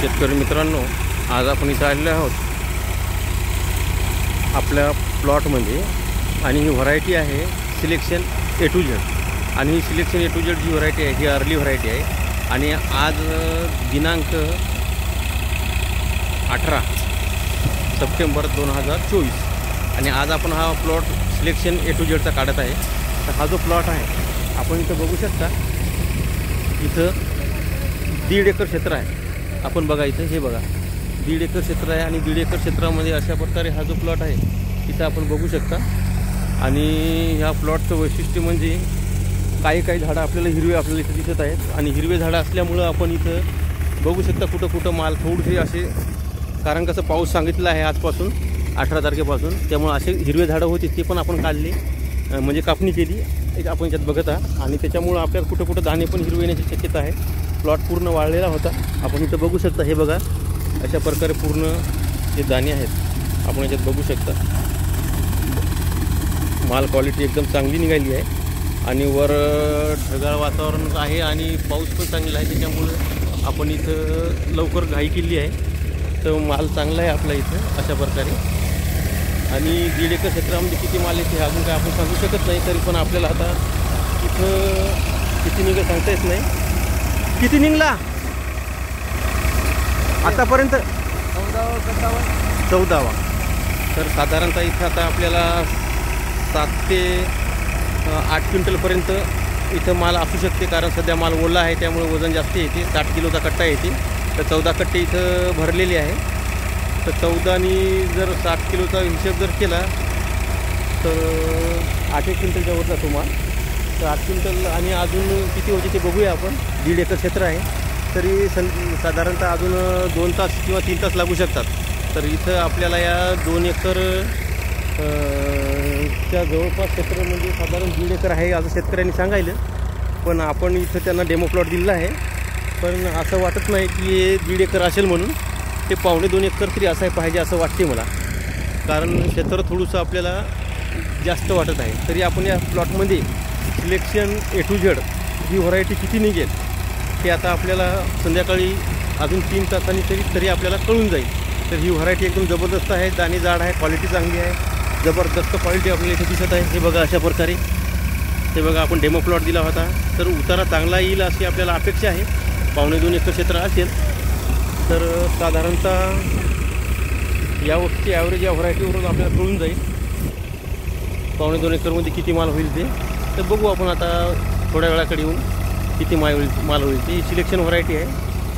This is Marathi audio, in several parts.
शेतकरी मित्रांनो, आज आपण इथं आलेलो आहोत आपल्या प्लॉटमध्ये आणि ही व्हरायटी आहे सिलेक्शन A to Z. आणि ही सिलेक्शन A to Z जी व्हरायटी आहे ही अर्ली व्हरायटी आहे आणि आज दिनांक 18 सप्टेंबर 2024 आणि आज आपण हा plot selection A to Z चा काढत आहे. तर हा जो प्लॉट आहे आपण इथं बघू शकता, इथं 1.5 एकर क्षेत्र आहे. आपण बघा इथं हे बघा 1.5 एकर क्षेत्र आहे आणि 1.5 एकर क्षेत्रामध्ये अशा प्रकारे हा जो प्लॉट आहे तिथं आपण बघू शकता. आणि ह्या प्लॉटचं वैशिष्ट्य म्हणजे काही झाडं आपल्याला हिरवे आपल्याला इथं दिसत आहेत आणि हिरवे झाडं असल्यामुळं आपण इथं बघू शकता कुठं माल थोडेसे असे, कारण कसं पाऊस सांगितला आहे आजपासून 18 तारखेपासून, त्यामुळे असे हिरवे झाडं होते ते पण आपण काढले, म्हणजे कापणी केली आपण याच्यात बघत आहात. आणि त्याच्यामुळं आपल्याला कुठं दाणे पण हिरवे येण्याची शक्यता आहे. प्लॉट पूर्ण वाळलेला होता, आपण इथं बघू शकता. हे बघा अशा प्रकारे पूर्ण जे दाणे आहेत आपण याच्यात बघू शकता. माल क्वालिटी एकदम चांगली निघाली आहे आणि वर ढगाळ वातावरण आहे आणि पाऊस पण चांगला आहे, त्याच्यामुळं आपण इथं लवकर घाई केली आहे. तर माल चांगला आहे आपला इथं अशा प्रकारे. आणि 1.5 एकर क्षेत्रामध्ये किती माल येते अजून काय आपण सांगू शकत नाही, तरी पण आपल्याला आता इथं किती निघत सांगता येत नाही. किती निघला आतापर्यंत? 14वा. तर साधारणतः इथं आता आपल्याला 7 ते 8 क्विंटलपर्यंत इथं माल असू शकते, कारण सध्या माल ओला आहे त्यामुळे वजन जास्त येते. 60 किलोचा कट्टा येते. तर 14 कट्टे इथं भरलेले आहे. तर 14नी जर 60 किलोचा हिशोब जर केला तर 8 क्विंटलच्या वर जातो माल. तर 8 क्विंटल आणि अजून किती होते ते बघूया आपण. 1.5 एकर क्षेत्र आहे तरी साधारणतः अजून 2 तास किंवा 3 तास लागू शकतात. तर इथं आपल्याला या 2 एकर च्या जवळपास क्षेत्र म्हणजे साधारण 1.5 एकर आहे असं शेतकऱ्यांनी सांगायलं. पण आपण इथं त्यांना डेमो प्लॉट दिलेला आहे, पण असं वाटत नाही की हे 1.5 एकर असेल म्हणून. ते 2.5 एकर तरी असायला पाहिजे असं वाटते मला, कारण क्षेत्र थोडंसं आपल्याला जास्त वाटत आहे. तरी आपण या प्लॉटमध्ये सिलेक्शन A to Z ही व्हरायटी किती निघेल ते आता आपल्याला संध्याकाळी अजून 3 तासांनी तरी आपल्याला कळून जाईल. तर ही व्हरायटी एकदम जबरदस्त आहे, दाणे जाड आहे, क्वालिटी चांगली आहे, जबरदस्त क्वालिटी आपल्याला इथे दिसत आहे. हे बघा अशा प्रकारे. हे बघा आपण डेमो प्लॉट दिला होता, तर उतारा चांगला येईल अशी आपल्याला अपेक्षा आहे. 2.5 एकर क्षेत्र असेल तर साधारणतः या वर्षी ॲव्हरेज या व्हरायटीवरून आपल्याला कळून जाईल 2.5 एकरमध्ये किती माल होईल ते. तर बघू आपण आता थोड्या वेळाकडे येऊन किती माल होईल ती. सिलेक्शन व्हरायटी आहे,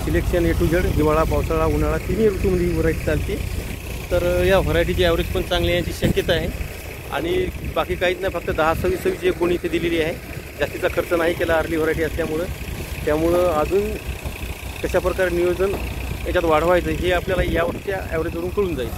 सिलेक्शन A to Z. हिवाळा, पावसाळा, उन्हाळा तिन्ही ऋतूमध्ये ही व्हरायटी चालते. तर या व्हरायटीची ॲव्हरेज पण चांगली याची शक्यता आहे. आणि बाकी काहीच नाही, फक्त 10-26 जे कोणी इथे दिलेली आहे. जास्तीचा खर्च नाही केला अर्ली व्हरायटी असल्यामुळं. त्यामुळं अजून कशा प्रकारे नियोजन याच्यात वाढवायचं हे आपल्याला या वर्षीच्या ॲव्हरेजवरून कळून जाईल.